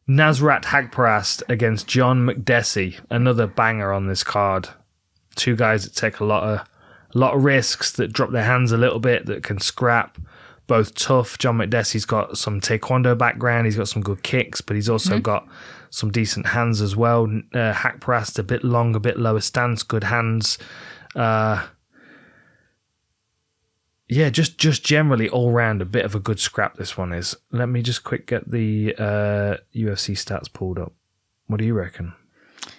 Nasrat Haqparast against John Makdessi. Another banger on this card. Two guys that take a lot of risks, that drop their hands a little bit, that can scrap. Both tough. John Makdessi's got some taekwondo background. He's got some good kicks, but he's also got some decent hands as well. Haqparast, a bit long, a bit lower stance, good hands. Yeah, just generally all round a bit of a good scrap this one is. Let me just quick get the UFC stats pulled up. What do you reckon?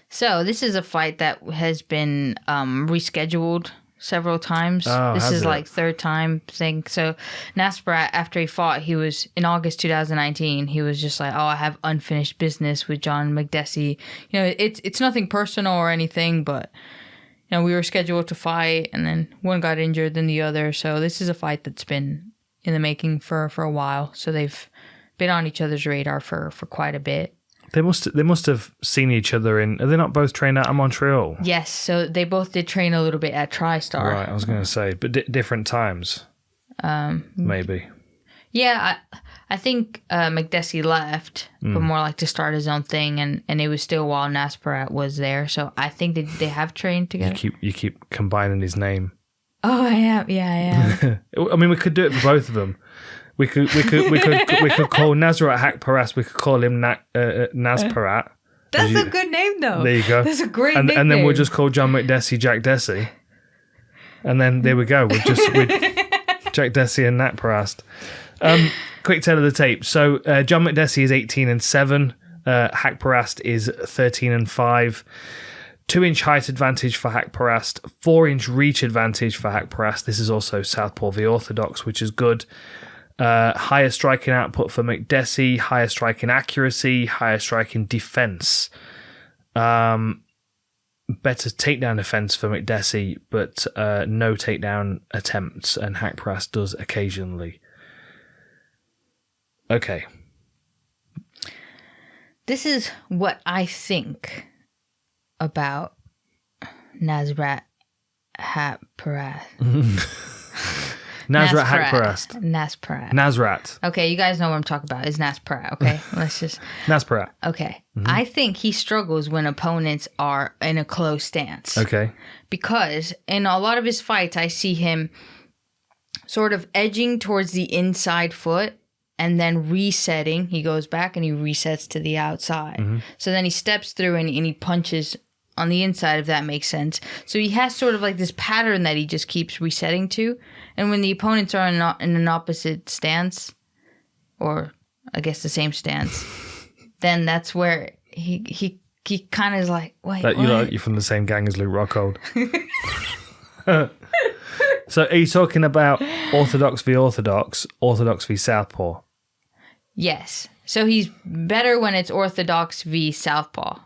So this is a fight that has been rescheduled several times. This is like third time thing. So Nasrat, after he fought, he was in August 2019. He was just like, "Oh, I have unfinished business with John Makdessi." You know, it's nothing personal or anything, but you know, we were scheduled to fight, and then one got injured than the other. So this is a fight that's been in the making for a while. So they've been on each other's radar for quite a bit. They must have seen each other in. Are they not both trained out of Montreal? Yes, so they both did train a little bit at TriStar. Right, I was going to say, but different times. Maybe. Yeah, I think Makdessi left, but more like to start his own thing, and it was still while Nasrat was there. So I think they have trained together. You keep combining his name. Oh, I am. Yeah, I am. I mean, we could do it for both of them. We could call Nasrat Haqparast. We could call him Nasparat. That's a good name, though. There you go. That's a great name. And then we'll just call John Makdessi Jack Desi. And then there we go. We'd Jack Desi and Haqparast. Quick tale of the tape. So John Makdessi is 18-7. Haqparast is 13-5. 2-inch height advantage for Haqparast. 4-inch reach advantage for Haqparast. This is also Southpaw v Orthodox, which is good. Higher striking output for Makdessi, higher striking accuracy, higher striking defense. Better takedown defense for Makdessi, but no takedown attempts, and Haqparast does occasionally. Okay. This is what I think about Nasrat Haqparast. Nasrat. Okay, you guys know what I'm talking about. It's Nasrat, okay? Let's just... Nasrat. Okay. I think he struggles when opponents are in a close stance. Okay. Because in a lot of his fights, I see him sort of edging towards the inside foot and then resetting. He goes back and he resets to the outside. So then he steps through and he punches on the inside, if that makes sense. So he has sort of like this pattern that he just keeps resetting to. And when the opponents are in an opposite stance, or I guess the same stance, then that's where he kind of is like, wait, what? You're from the same gang as Luke Rockhold. So are you talking about Orthodox v Orthodox, Orthodox v Southpaw? Yes. So he's better when it's Orthodox v Southpaw.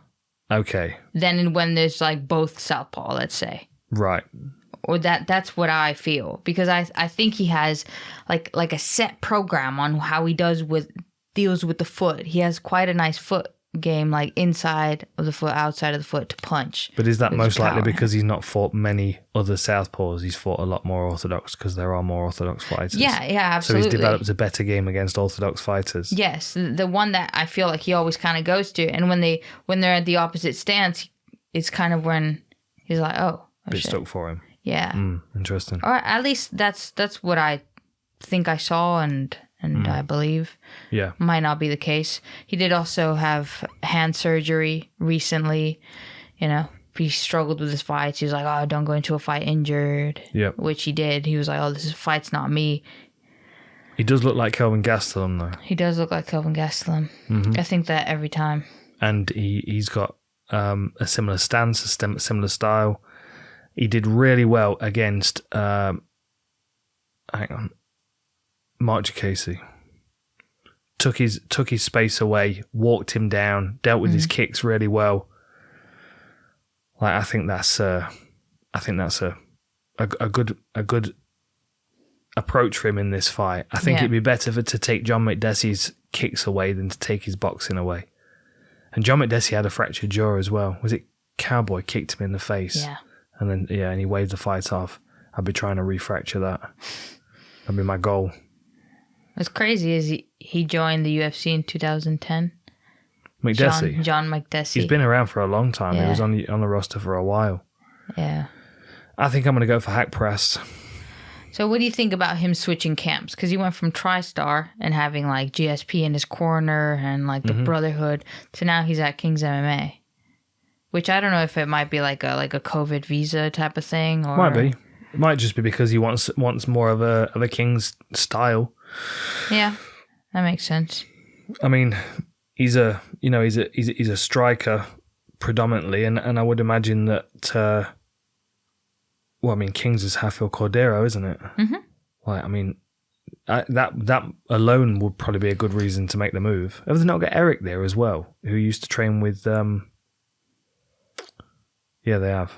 Okay. Than when there's like both Southpaw, let's say. Right. Or that's what I feel, because I think he has like a set program on how he deals with the foot. He has quite a nice foot game, like inside of the foot, outside of the foot to punch. But is that most likely because he's not fought many other Southpaws? He's fought a lot more Orthodox because there are more Orthodox fighters. Yeah, absolutely. So he's developed a better game against Orthodox fighters. Yes, the one that I feel like he always kind of goes to, and when they're at the opposite stance, it's kind of when he's like, oh bit shit. Stuck for him. Yeah. Interesting. Or at least that's what I think I saw and I believe. Yeah. Might not be the case. He did also have hand surgery recently. You know, he struggled with his fights. He was like, oh, don't go into a fight injured. Yep. Which he did. He was like, oh, this fight's not me. He does look like Kelvin Gastelum, though. He does look like Kelvin Gastelum. I think that every time. And he's got a similar stance, a similar style. He did really well against, Mark Casey. Took his space away, walked him down, dealt with his kicks really well. Like I think that's a good approach for him in this fight. I think it'd be better to take John Makdessi's kicks away than to take his boxing away. And John Makdessi had a fractured jaw as well. Was it Cowboy kicked him in the face? Yeah. And then, and he waved the fight off. I'd be trying to refracture that. That'd be my goal. What's crazy is he joined the UFC in 2010. Makdessi. John Makdessi. He's been around for a long time. Yeah. He was on the roster for a while. Yeah. I think I'm going to go for Haqparast. So what do you think about him switching camps? Because he went from TriStar and having like GSP in his corner and like the Brotherhood to now he's at King's MMA. Which I don't know if it might be like a COVID visa type of thing, or Might be. It might just be because he wants more of a King's style. Yeah, that makes sense. I mean, he's a striker predominantly, and I would imagine that. Well, I mean, King's is Rafael Cordeiro, isn't it? Mm-hmm. Like, I mean, that alone would probably be a good reason to make the move. Have they not got Eric there as well, who used to train with? Yeah, they have.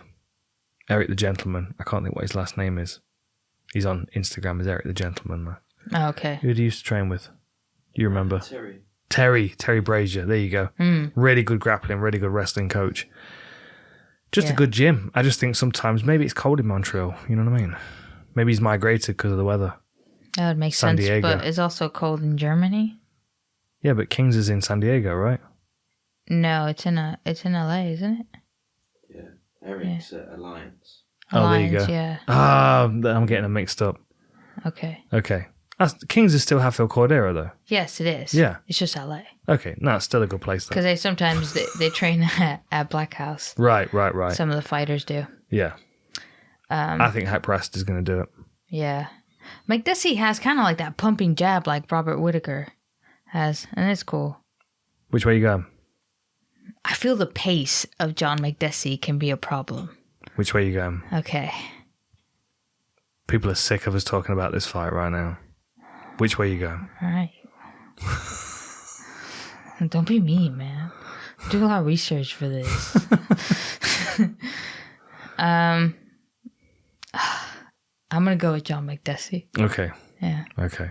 Eric the Gentleman. I can't think what his last name is. He's on Instagram as Eric the Gentleman, though. Oh, okay. Who did he used to train with? Do you remember? Terry. Terry Brazier. There you go. Really good grappling, really good wrestling coach. Just a good gym. I just think sometimes maybe it's cold in Montreal. You know what I mean? Maybe he's migrated because of the weather. That would make San sense. Diego. But it's also cold in Germany. Yeah, but King's is in San Diego, right? No, it's in LA, isn't it? Yeah. Eric's at Alliance. Oh, there you Alliance, go. Yeah. Ah, I'm getting them mixed up. Okay. Okay. King's is still Rafael Cordeiro, though. Yes, it is. Yeah. It's just LA. Okay. No, it's still a good place, though. Because they sometimes they train at Black House. Right. Some of the fighters do. Yeah. I think Haqparast is going to do it. Yeah. Makdessi has kind of like that pumping jab like Robert Whittaker has, and it's cool. Which way you going? I feel the pace of John Makdessi can be a problem. Which way you going? Okay. People are sick of us talking about this fight right now. Which way you going? All right. Don't be mean, man. Do a lot of research for this. I'm going to go with John Makdessi. Okay. Yeah. Okay.